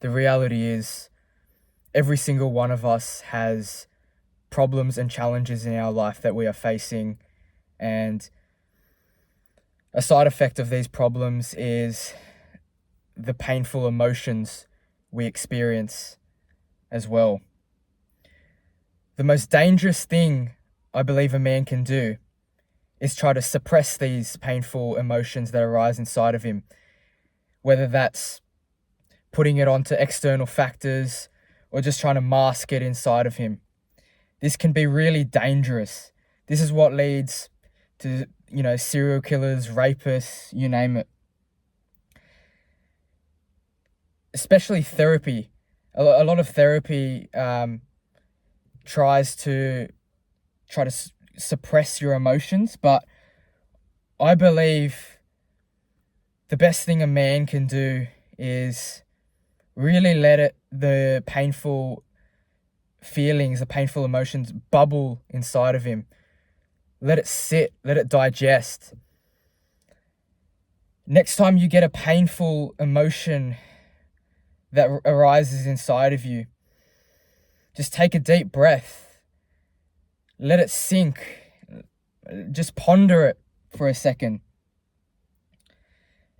the reality is every single one of us has problems and challenges in our life that we are facing. And a side effect of these problems is the painful emotions we experience as well. The most dangerous thing I believe a man can do is try to suppress these painful emotions that arise inside of him, whether that's putting it onto external factors or just trying to mask it inside of him. This can be really dangerous. This is what leads to, serial killers, rapists, you name it. Especially therapy. A lot of therapy tries to suppress your emotions, but I believe the best thing a man can do is really let the painful feelings, the painful emotions bubble inside of him. Let it sit, let it digest. Next time you get a painful emotion that arises inside of you, just take a deep breath. Let it sink. Just ponder it for a second.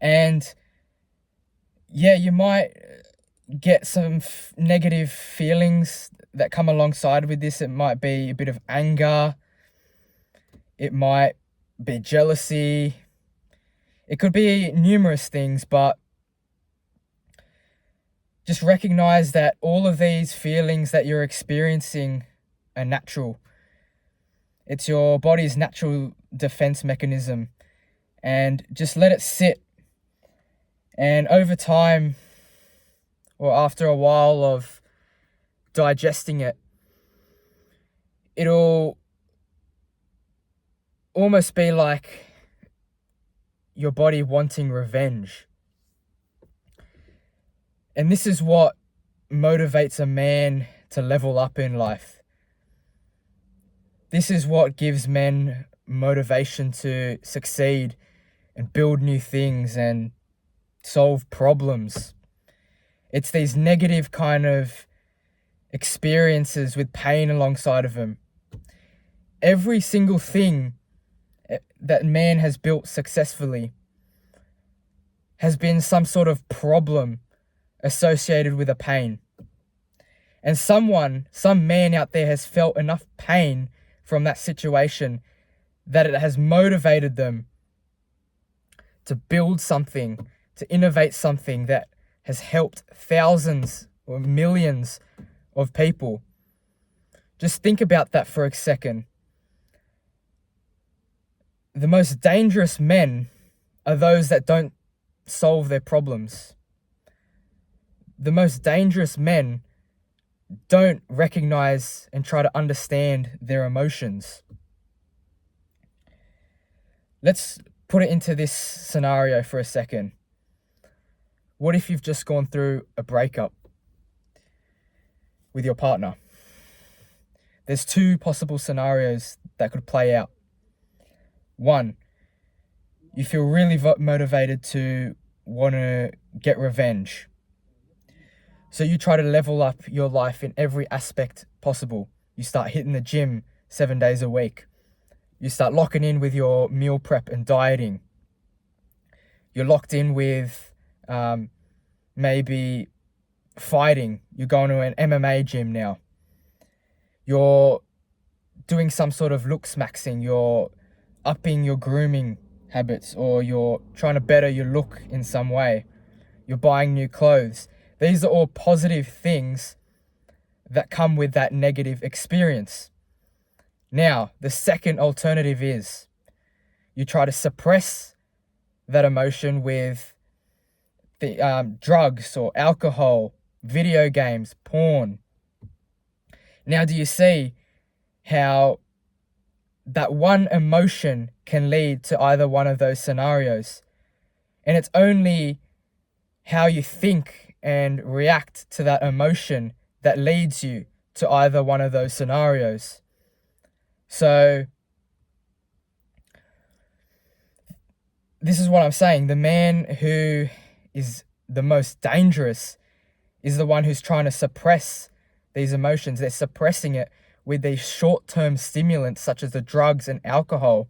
And yeah, you might get some negative feelings that come alongside with this. It might be a bit of anger. It might be jealousy. It could be numerous things, but just recognize that all of these feelings that you're experiencing are natural. It's your body's natural defense mechanism, and just let it sit. And over time, or after a while of digesting it, it'll almost be like your body wanting revenge. And this is what motivates a man to level up in life. This is what gives men motivation to succeed and build new things and solve problems. It's these negative kind of experiences with pain alongside of them. Every single thing that man has built successfully has been some sort of problem associated with a pain. And some man out there has felt enough pain from that situation that it has motivated them to build something, to innovate something that has helped thousands or millions of people. Just think about that for a second. The most dangerous men are those that don't solve their problems. The most dangerous men don't recognize and try to understand their emotions. Let's put it into this scenario for a second. What if you've just gone through a breakup with your partner? There's two possible scenarios that could play out. One, you feel really motivated to want to get revenge. So you try to level up your life in every aspect possible. You start hitting the gym 7 days a week. You start locking in with your meal prep and dieting. You're locked in with maybe fighting. You're going to an MMA gym now. You're doing some sort of looks maxing. You're upping your grooming habits, or you're trying to better your look in some way. You're buying new clothes. These are all positive things that come with that negative experience. Now, the second alternative is you try to suppress that emotion with the drugs or alcohol, video games, porn. Now, do you see how that one emotion can lead to either one of those scenarios? And it's only how you think and react to that emotion that leads you to either one of those scenarios. So this is what I'm saying. The man who is the most dangerous is the one who's trying to suppress these emotions. They're suppressing it with these short-term stimulants such as the drugs and alcohol,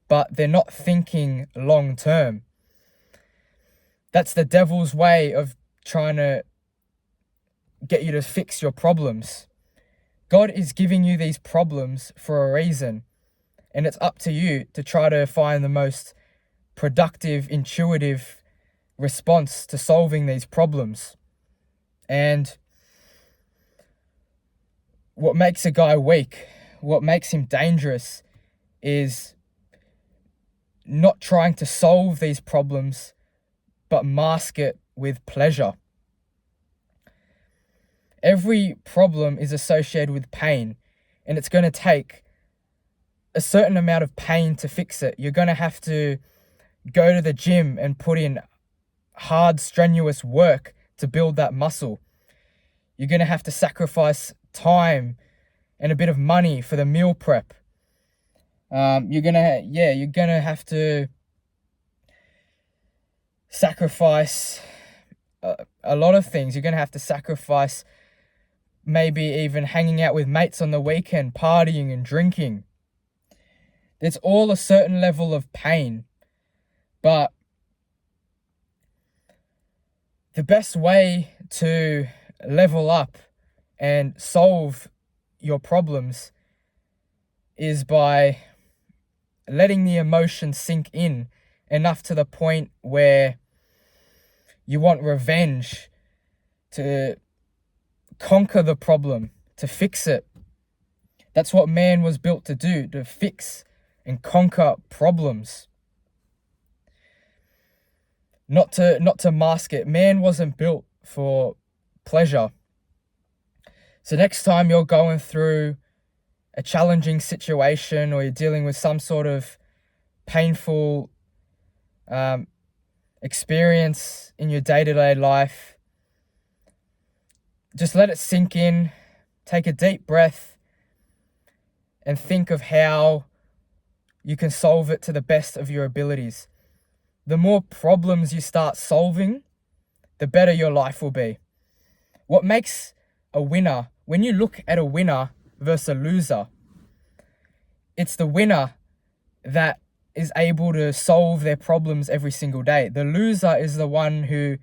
but they're not thinking long-term. That's the devil's way of trying to get you to fix your problems. God is giving you these problems for a reason, and it's up to you to try to find the most productive, intuitive response to solving these problems. And what makes a guy weak, what makes him dangerous, is not trying to solve these problems, but mask it with pleasure. Every problem is associated with pain, and it's going to take a certain amount of pain to fix it. You're going to have to go to the gym and put in hard, strenuous work to build that muscle. You're going to have to sacrifice time and a bit of money for the meal prep. You're going to have to sacrifice a lot of things. You're going to have to sacrifice maybe even hanging out with mates on the weekend, partying and drinking. There's all a certain level of pain, but the best way to level up and solve your problems is by letting the emotion sink in enough to the point where you want revenge, to conquer the problem, to fix it. That's what man was built to do, to fix and conquer problems. Not to mask it. Man wasn't built for pleasure. So next time you're going through a challenging situation, or you're dealing with some sort of painful experience in your day-to-day life, just let it sink in, take a deep breath, and think of how you can solve it to the best of your abilities. The more problems you start solving, the better your life will be. What makes a winner, when you look at a winner versus a loser, it's the winner that is able to solve their problems every single day. The loser is the one who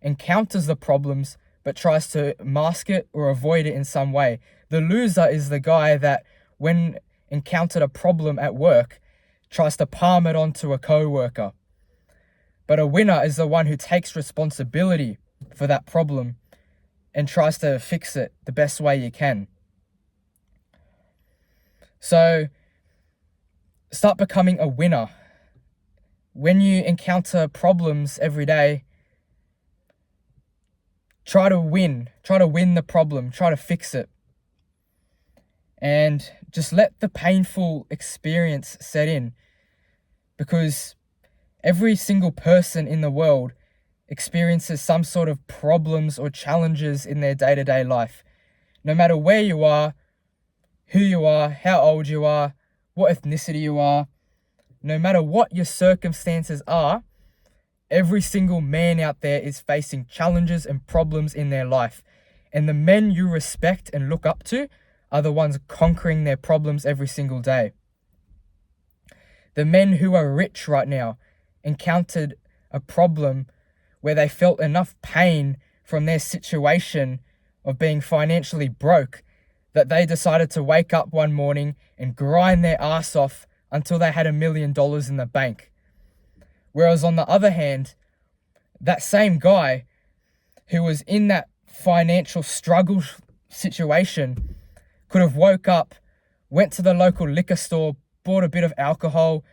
encounters the problems but tries to mask it or avoid it in some way. The loser is the guy that, when encountered a problem at work, tries to palm it onto a co-worker. But a winner is the one who takes responsibility for that problem and tries to fix it the best way you can. So start becoming a winner. When you encounter problems every day, try to win the problem, try to fix it. And just let the painful experience set in, because every single person in the world experiences some sort of problems or challenges in their day-to-day life. No matter where you are, who you are, how old you are, what ethnicity you are, no matter what your circumstances are, every single man out there is facing challenges and problems in their life. And the men you respect and look up to are the ones conquering their problems every single day. The men who are rich right now encountered a problem where they felt enough pain from their situation of being financially broke that they decided to wake up one morning and grind their ass off until they had $1 million in the bank. Whereas on the other hand, that same guy who was in that financial struggle situation could have woke up, went to the local liquor store, bought a bit of alcohol,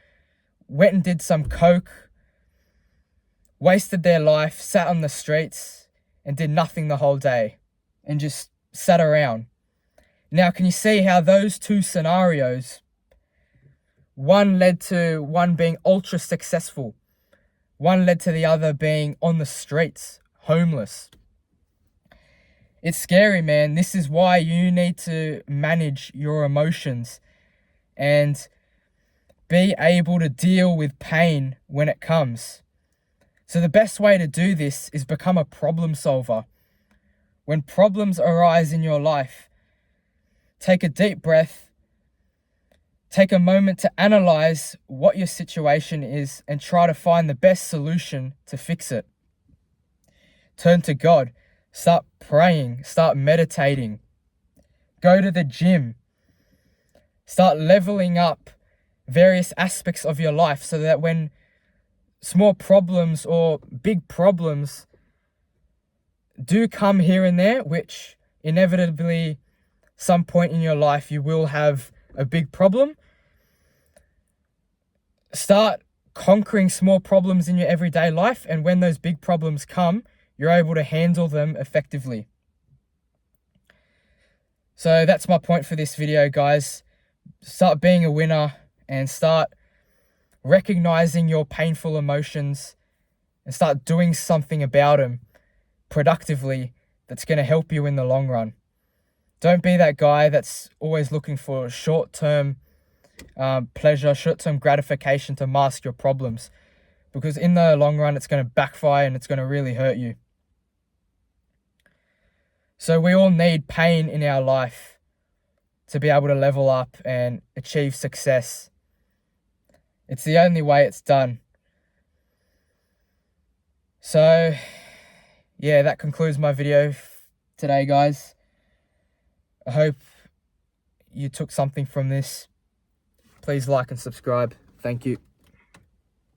went and did some coke, wasted their life, sat on the streets, and did nothing the whole day, and just sat around. Now, can you see how those two scenarios, one led to one being ultra successful, one led to the other being on the streets, homeless? It's scary, man. This is why you need to manage your emotions and be able to deal with pain when it comes. So the best way to do this is become a problem solver. When problems arise in your life, take a deep breath, take a moment to analyze what your situation is and try to find the best solution to fix it. Turn to God, start praying, start meditating, go to the gym, start leveling up various aspects of your life so that when small problems or big problems do come here and there, which inevitably some point in your life you will have a big problem, start conquering small problems in your everyday life, and when those big problems come, you're able to handle them effectively. So that's my point for this video, guys. Start being a winner and start recognizing your painful emotions and start doing something about them productively that's going to help you in the long run. Don't be that guy that's always looking for short-term pleasure, short-term gratification to mask your problems, because in the long run it's going to backfire and it's going to really hurt you. So we all need pain in our life to be able to level up and achieve success. It's the only way it's done. So, yeah, that concludes my video today, guys. I hope you took something from this. Please like and subscribe. Thank you.